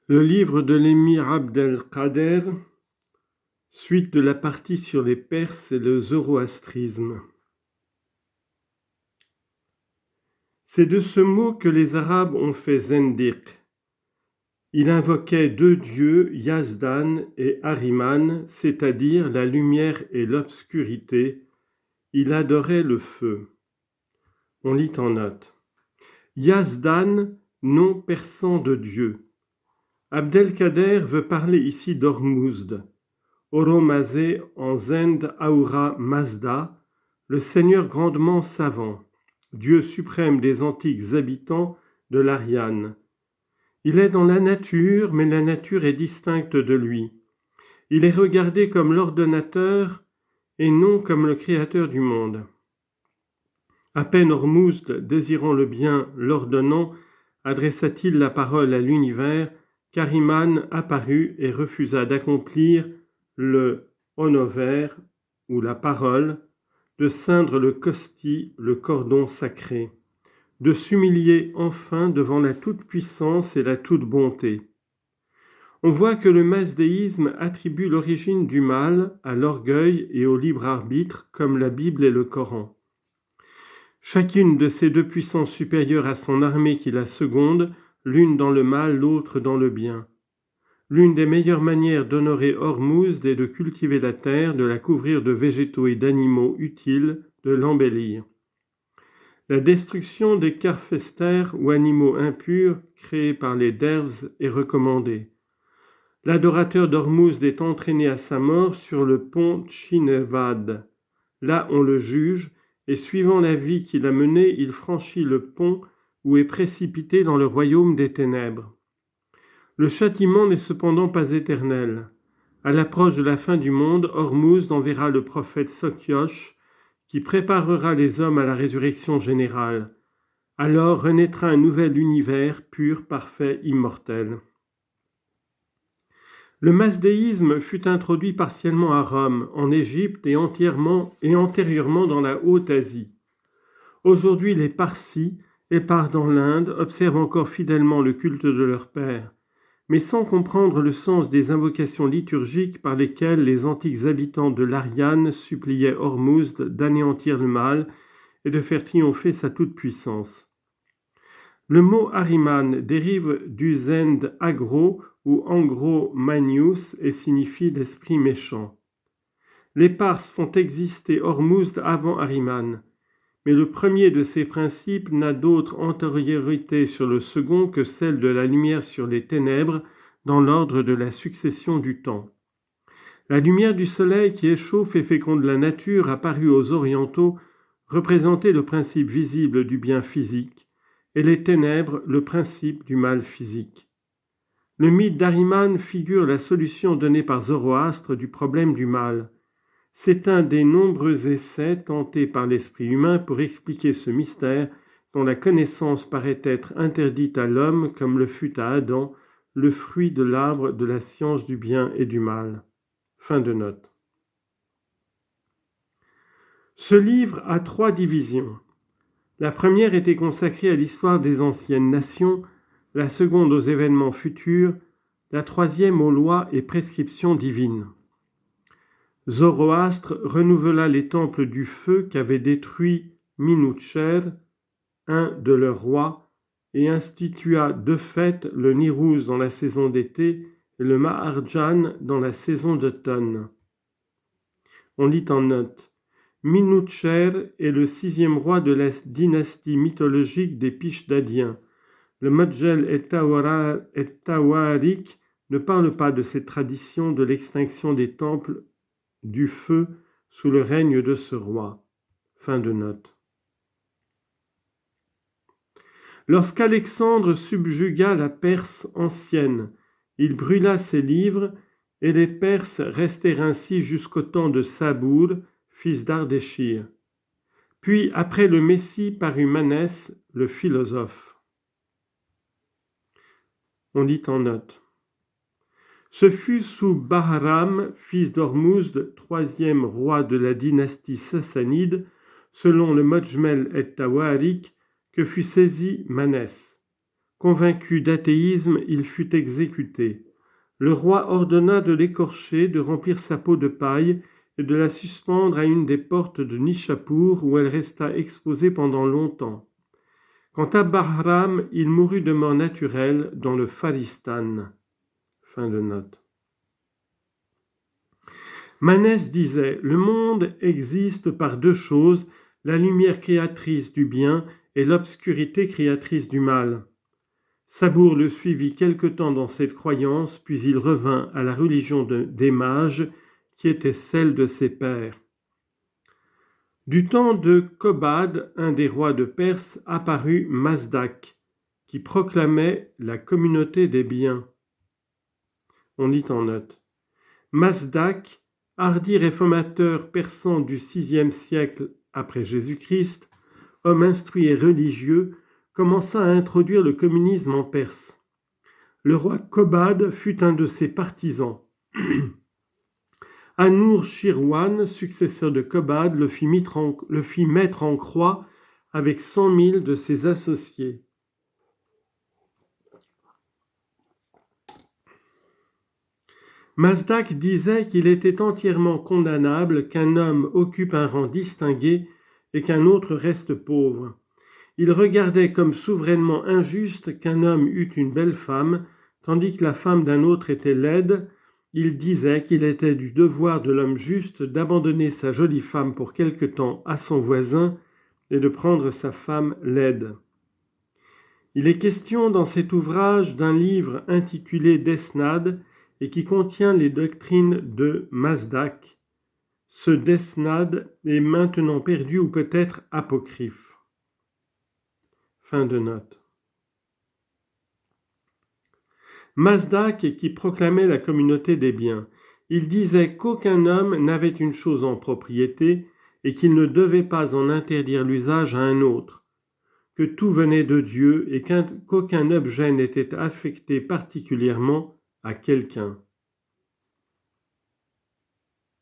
Le livre de l'émir Abd el-Kader, suite de la partie sur les Perses et le zoroastrisme. C'est de ce mot que les Arabes ont fait Zendiq. Il invoquait deux dieux, Yazdan et Ahriman, c'est-à-dire la lumière et l'obscurité. Il adorait le feu. On lit en note. Yazdan, nom persan de Dieu. Abd el-Kader veut parler ici d'Ormuzd. Oromazé en Zend Aura Mazda, le Seigneur grandement savant, Dieu suprême des antiques habitants de l'Ariane. Il est dans la nature, mais la nature est distincte de lui. Il est regardé comme l'ordonnateur et non comme le créateur du monde. À peine Ormuzd, désirant le bien, l'ordonnant, adressa-t-il la parole à l'univers, qu'Ahriman apparut et refusa d'accomplir le onover, ou la parole, de ceindre le kosti, le cordon sacré, de s'humilier enfin devant la toute-puissance et la toute-bonté. On voit que le mazdéisme attribue l'origine du mal à l'orgueil et au libre arbitre, comme la Bible et le Coran. Chacune de ces deux puissances supérieures à son armée qui la seconde, l'une dans le mal, l'autre dans le bien. L'une des meilleures manières d'honorer Ormuzd est de cultiver la terre, de la couvrir de végétaux et d'animaux utiles, de l'embellir. La destruction des carfesters ou animaux impurs créés par les derves est recommandée. L'adorateur d'Ormuzd est entraîné à sa mort sur le pont Chinevad. Là, on le juge, et suivant la vie qu'il a menée, il franchit le pont ou est précipité dans le royaume des ténèbres. Le châtiment n'est cependant pas éternel. À l'approche de la fin du monde, Ormuzd enverra le prophète Sokiosh, qui préparera les hommes à la résurrection générale. Alors renaîtra un nouvel univers pur, parfait, immortel. Le mazdéisme fut introduit partiellement à Rome, en Égypte et antérieurement dans la Haute-Asie. Aujourd'hui, les Parsis, épars dans l'Inde, observent encore fidèlement le culte de leur père, mais sans comprendre le sens des invocations liturgiques par lesquelles les antiques habitants de l'Ariane suppliaient Ormuzd d'anéantir le mal et de faire triompher sa toute-puissance. Le mot Ahriman dérive du Zend agro ou angro manius et signifie l'esprit méchant. Les Parses font exister Ormuzd avant Ahriman, mais le premier de ces principes n'a d'autre antériorité sur le second que celle de la lumière sur les ténèbres dans l'ordre de la succession du temps. La lumière du soleil qui échauffe et féconde la nature apparue aux orientaux représentait le principe visible du bien physique et les ténèbres le principe du mal physique. Le mythe d'Ahriman figure la solution donnée par Zoroastre du problème du mal. C'est un des nombreux essais tentés par l'esprit humain pour expliquer ce mystère dont la connaissance paraît être interdite à l'homme comme le fut à Adam, le fruit de l'arbre de la science du bien et du mal. Fin de note. Ce livre a 3 divisions. La première était consacrée à l'histoire des anciennes nations, la seconde aux événements futurs, la troisième aux lois et prescriptions divines. Zoroastre renouvela les temples du feu qu'avait détruit Minoucher, un de leurs rois, et institua de fait le Nirouz dans la saison d'été et le Maharjan dans la saison d'automne. On lit en note. Minoucher est le 6e roi de la dynastie mythologique des Pishdadiens. Le Modjel et Tawarik ne parle pas de cette tradition de l'extinction des temples du feu sous le règne de ce roi. Fin de note. Lorsqu'Alexandre subjugua la Perse ancienne, il brûla ses livres et les Perses restèrent ainsi jusqu'au temps de Sabour, fils d'Ardéchir. Puis, après le Messie, parut Manès, le philosophe. On lit en note. Ce fut sous Bahram, fils d'Ormuzd, 3e roi de la dynastie sassanide, selon le Modjmel et Tawarik, que fut saisi Manès. Convaincu d'athéisme, il fut exécuté. Le roi ordonna de l'écorcher, de remplir sa peau de paille et de la suspendre à une des portes de Nishapur où elle resta exposée pendant longtemps. Quant à Bahram, il mourut de mort naturelle dans le Pharistan. Fin de note. Manès disait « Le monde existe par deux choses, la lumière créatrice du bien et l'obscurité créatrice du mal. » Sabour le suivit quelque temps dans cette croyance, puis il revint à la religion des mages, qui était celle de ses pères. Du temps de Kobad, un des rois de Perse, apparut Mazdak, qui proclamait la communauté des biens. On lit en note. Mazdak, hardi réformateur persan du VIe siècle après Jésus-Christ, homme instruit et religieux, commença à introduire le communisme en Perse. Le roi Kobad fut un de ses partisans. Anour Shirwan, successeur de Kobad, le fit mettre en croix avec 100 000 de ses associés. Mazdak disait qu'il était entièrement condamnable qu'un homme occupe un rang distingué et qu'un autre reste pauvre. Il regardait comme souverainement injuste qu'un homme eût une belle femme, tandis que la femme d'un autre était laide. Il disait qu'il était du devoir de l'homme juste d'abandonner sa jolie femme pour quelque temps à son voisin et de prendre sa femme laide. Il est question dans cet ouvrage d'un livre intitulé Desnad et qui contient les doctrines de Mazdak. Ce Desnad est maintenant perdu ou peut-être apocryphe. Fin de note. Mazdak qui proclamait la communauté des biens. Il disait qu'aucun homme n'avait une chose en propriété et qu'il ne devait pas en interdire l'usage à un autre, que tout venait de Dieu et qu'aucun objet n'était affecté particulièrement à quelqu'un.